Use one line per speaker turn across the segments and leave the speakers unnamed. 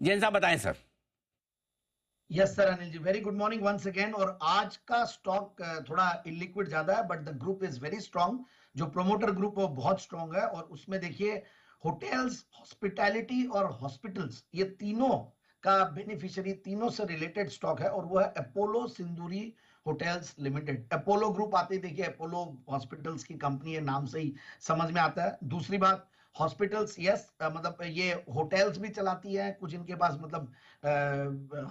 जैन साहब बताएं sir.
Yes sir Anil ji, very good morning once again. और आज का स्टॉक थोड़ा इलिक्विड ज्यादा है, but the group is very strong. जो प्रोमोटर ग्रुप है वो बहुत स्ट्रांग है, और उसमें देखिए होटल्स, हॉस्पिटैलिटी और हॉस्पिटल्स, ये तीनों का बेनिफिशियरी, तीनों से रिलेटेड स्टॉक है, और वो है अपोलो सिंदूरी होटल्स लिमिटेड। अपोलो ग्रुप आते ही देखिए अपोलो हॉस्पिटल्स की कंपनी है, नाम से ही समझ में आता है। दूसरी बात, हॉस्पिटल्स, यस, मतलब ये होटल्स भी चलाती है, कुछ इनके पास मतलब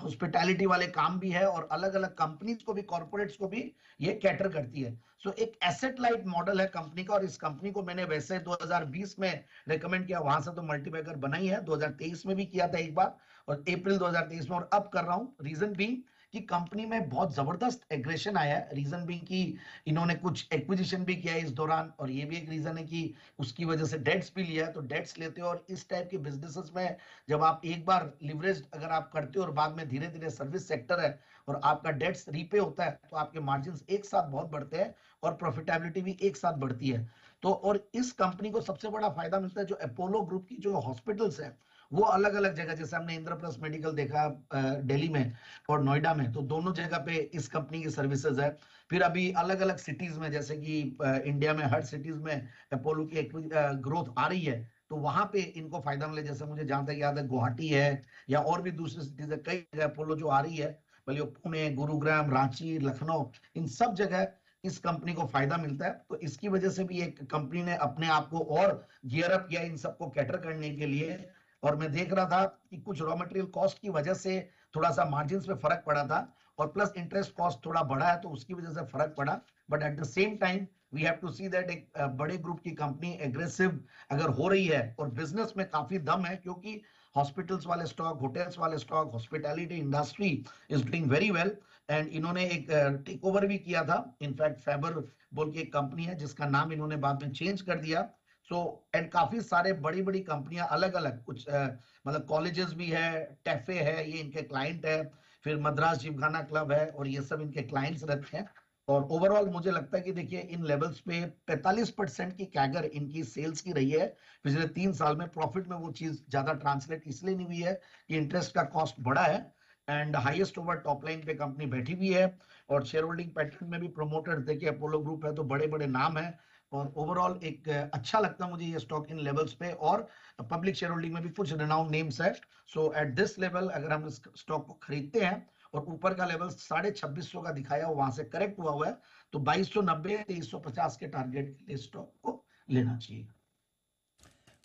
हॉस्पिटैलिटी वाले काम भी है, और अलग अलग कंपनीज को भी, कॉर्पोरेट्स को भी ये कैटर करती है। सो एक एसेट लाइट मॉडल है कंपनी का, और इस कंपनी को मैंने वैसे 2020 में रेकमेंड किया, वहां से तो मल्टीबैगर बना ही है, 2023 में भी किया था एक बार, और अप्रैल 2023 में, और अब कर रहा हूं। रीजन भी कि कंपनी में बहुत जबरदस्त एग्रेशन आया है। रीजन भी कि इन्होंने कुछ एक्विजिशन भी किया है इस दौरान, और ये भी एक रीजन है कि उसकी वजह से डेट्स भी लिया है। तो डेट्स लेते हो, और इस टाइप के बिजनेसेस में जब आप एक बार लिवरेज अगर आप करते हो, और बाद में धीरे धीरे सर्विस सेक्टर है और आपका डेट्स रीपे होता है, तो आपके मार्जिन एक साथ बहुत बढ़ते हैं, और प्रॉफिटेबिलिटी भी एक साथ बढ़ती है। तो और इस कंपनी को सबसे बड़ा फायदा मिलता है, जो अपोलो ग्रुप की जो हॉस्पिटल्स है वो अलग अलग जगह, जैसे हमने इंद्रप्रस्थ मेडिकल देखा दिल्ली में और नोएडा में, तो दोनों जगह पे इस कंपनी की सर्विसेज है। फिर अभी अलग अलग सिटीज में, जैसे कि इंडिया में हर सिटीज में अपोलो की ग्रोथ आ रही है, तो वहां पे इनको फायदा मिले। जैसे मुझे जहां तक याद है, गुवाहाटी है या और भी दूसरी सिटीज है, कई जगह अपोलो जो आ रही है, भले वो पुणे, गुरुग्राम, रांची, लखनऊ, इन सब जगह इस कंपनी को फायदा मिलता है। तो इसकी वजह से भी एक कंपनी ने अपने आप को और गियर अप किया इन सबको कैटर करने के लिए। और मैं देख रहा था कि कुछ रॉ मटेरियल कॉस्ट की वजह से थोड़ा सा मार्जिन पे फर्क पड़ा था, और प्लस इंटरेस्ट कॉस्ट थोड़ा बढ़ा है, तो उसकी वजह से फर्क पड़ा। But at the same time we have to see that एक बड़े ग्रुप की कंपनी एग्रेसिव अगर हो रही है, और बिजनेस में काफी दम है, क्योंकि हॉस्पिटल्स वाले स्टॉक, होटल्स वाले stock, hospitality industry is doing very well. And इन्होंने एक टेक ओवर भी किया था, इनफैक्ट फैबर बोल के एक कंपनी है जिसका नाम इन्होंने बाद में चेंज कर दिया। सो एंड काफी सारे बड़ी बड़ी कंपनियां अलग अलग, कुछ मतलब कॉलेजेस भी है, टैफे है, ये इनके क्लाइंट है, फिर मद्रास जिमखाना क्लब है, और ये सब इनके क्लाइंट्स रहते हैं। और ओवरऑल मुझे लगता है कि देखिए इन लेवल्स पे 45% की कैगर इनकी सेल्स की रही है पिछले 3 साल में। प्रॉफिट में वो चीज ज्यादा ट्रांसलेट इसलिए नहीं हुई है कि इंटरेस्ट का कॉस्ट बढ़ा है, and highest over top line पे कंपनी बैठी हुई है। और शेयर होल्डिंग पैटर्न में भी प्रोमोटर देखिए अपोलो ग्रुप है, तो बड़े बड़े नाम है। और ओवरऑल एक अच्छा लगता है मुझे ये स्टॉक इन लेवल्स पे, और पब्लिक शेयर होल्डिंग में भी कुछ रिनाउंड नेम्स है। सो एट दिस लेवल अगर हम इस स्टॉक को खरीदते हैं, और ऊपर का लेवल 2650 का दिखाया हुआ, वहां से करेक्ट हुआ है, तो 2290 2350 के टारगेट के लिए स्टॉक को लेना चाहिए।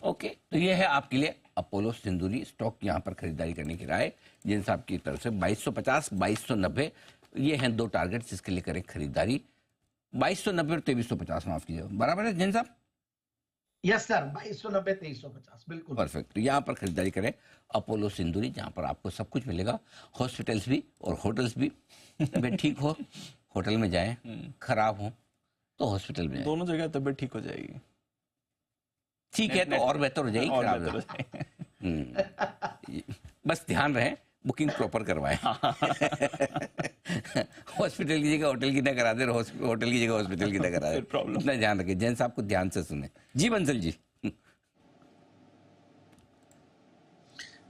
ओके, तो ये है आपके लिए अपोलो सिंदूरी स्टॉक, यहाँ पर खरीदारी करने की राय जैन साहब की तरफ से। 2250, 2290 ये हैं दो टारगेट जिसके लिए करें खरीदारी। 2290 और 2350, माफ कीजिए, बराबर है जैन साहब?
यस सर, 2290 2350 बिल्कुल।
परफेक्ट। तो यहाँ पर खरीदारी करें अपोलो सिंदूरी, जहाँ पर आपको सब कुछ मिलेगा, हॉस्पिटल्स भी और होटल्स भी। तबीयत ठीक हो होटल में जाएं, खराब हो तो हॉस्पिटल में जाएं।
दोनों जगह तबीयत ठीक हो जाएगी।
ठीक है तो और बेहतर हो जाएगी,
और
खराब
बेहतर हो
ना।
जाएगी।
बस ध्यान रहे बुकिंग प्रॉपर करवाएं। हॉस्पिटल की जगह होटल की ना करा दे, होटल की जगह हॉस्पिटल की ना करा दे,
प्रॉब्लम।
इतना ध्यान रखें। जैन साहब को ध्यान से सुने। जी बंसल जी।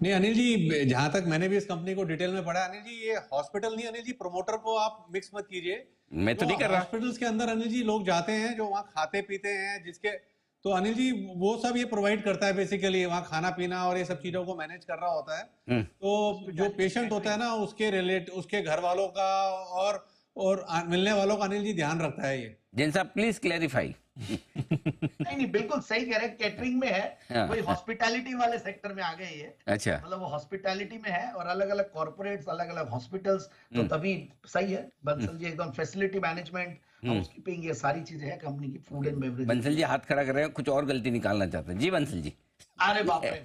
नहीं अनिल जी, जहां तक मैंने भी इस कंपनी को डिटेल में पढ़ा, अनिल जी ये हॉस्पिटल नहीं, अनिल जी प्रमोटर को आप मिक्स मत कीजिए।
मैं तो नहीं कर रहा।
हॉस्पिटल्स के अंदर अनिल जी लोग जाते हैं जो वहाँ खाते पीते हैं, जिसके तो अनिल जी वो सब ये प्रोवाइड करता है बेसिकली, वहाँ खाना पीना और ये सब चीजों को मैनेज कर रहा होता है। तो जो पेशेंट होता है ना उसके घर वालों का और मिलने वालों का अनिल जी ध्यान रखता है ये।
जैन साहब प्लीज क्लैरिफाई।
नहीं नहीं, बिल्कुल सही कह रहे हैं, कैटरिंग में है,
हाँ।
वही हॉस्पिटैलिटी वाले सेक्टर में आ गए ये।
अच्छा।
मतलब वो हॉस्पिटैलिटी में है, और अलग अलग कॉर्पोरेट्स, अलग अलग हॉस्पिटल्स, तो तभी सही है। बंसल जी एकदम फैसिलिटी मैनेजमेंट, हाउसकीपिंग, ये सारी चीजें हैं कंपनी की, food and beverage.
Bansal ji हाथ खड़ा कर रहे हैं, कुछ और गलती निकालना चाहते हैं। जी बंसल जी।
अरे बाप रे।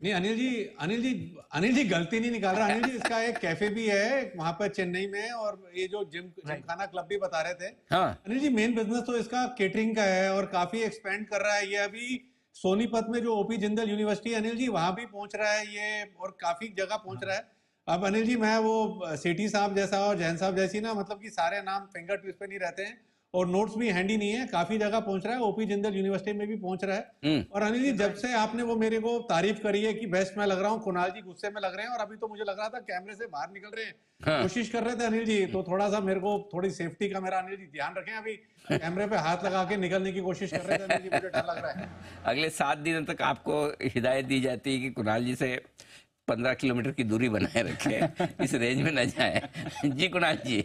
नहीं अनिल जी गलती नहीं निकाल रहा अनिल जी, इसका एक कैफे भी है वहां पर चेन्नई में, और ये जो जिमखाना क्लब भी बता रहे थे।
हाँ।
अनिल जी मेन बिजनेस तो इसका केटरिंग का है, और काफी एक्सपेंड कर रहा है ये। अभी सोनीपत में जो ओपी जिंदल यूनिवर्सिटी अनिल जी वहां भी पहुंच रहा है ये, और काफी जगह पहुंच रहा है। अब अनिल जी मैं वो सेठी साहब जैसा और जैन साहब जैसी ना, मतलब कि सारे नाम फिंगर टिप्स पे नहीं रहते हैं, और नोट्स भी हैंडी नहीं है, काफी जगह पहुंच रहा है, ओपी जिंदल यूनिवर्सिटी में भी पहुंच रहा है। और अनिल जी, जब से आपने वो मेरे को तारीफ करी है कि बेस्ट मैं लग रहा हूँ, कुणाल जी गुस्से में लग रहे हैं, और अभी तो मुझे लग रहा था कैमरे से बाहर निकल रहे हैं, कोशिश कर रहे थे अनिल जी, तो थोड़ा सा मेरे को थोड़ी सेफ्टी का मेरा अनिल जी ध्यान रखें, अभी कैमरे पे हाथ लगा के निकलने की कोशिश कर रहे थे अनिल जी, मुझे डर लग रहा है।
अगले 7 दिनों तक आपको हिदायत दी जाती है कि कुणाल जी से 15 किलोमीटर की दूरी बनाए रखें, इस रेंज में न जाए। जी कुणाल जी।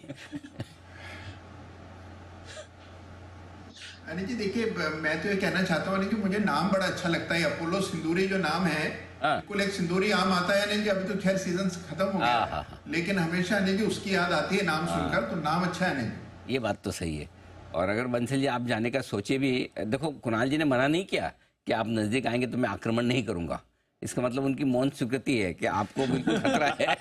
अनिल जी देखिए, मैं तो ये कहना चाहता हूँ कि मुझे नाम बड़ा अच्छा लगता है, अपोलो सिंदूरी जो नाम है, बिल्कुल एक सिंदूरी आम आता है अनिल जी, अभी तो खैर सीजन खत्म हो गया, लेकिन हमेशा अनिल जी उसकी याद आती है नाम सुनकर, तो नाम अच्छा है अनिल जी।
ये बात तो सही है। और अगर बंसल जी आप जाने का सोचे भी, देखो कुणाल जी ने मना नहीं किया कि आप नजदीक आएंगे तो मैं आक्रमण नहीं करूंगा, इसका मतलब उनकी मौन स्वीकृति है कि आपको बिल्कुल खतरा है।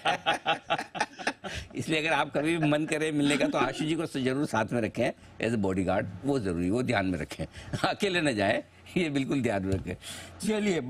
इसलिए अगर आप कभी भी मन करे मिलने का तो आशीष जी को जरूर साथ में रखें एज ए बॉडीगार्ड, वो जरूरी, वो ध्यान में रखें, अकेले न जाए, ये बिल्कुल ध्यान में रखें। चलिए।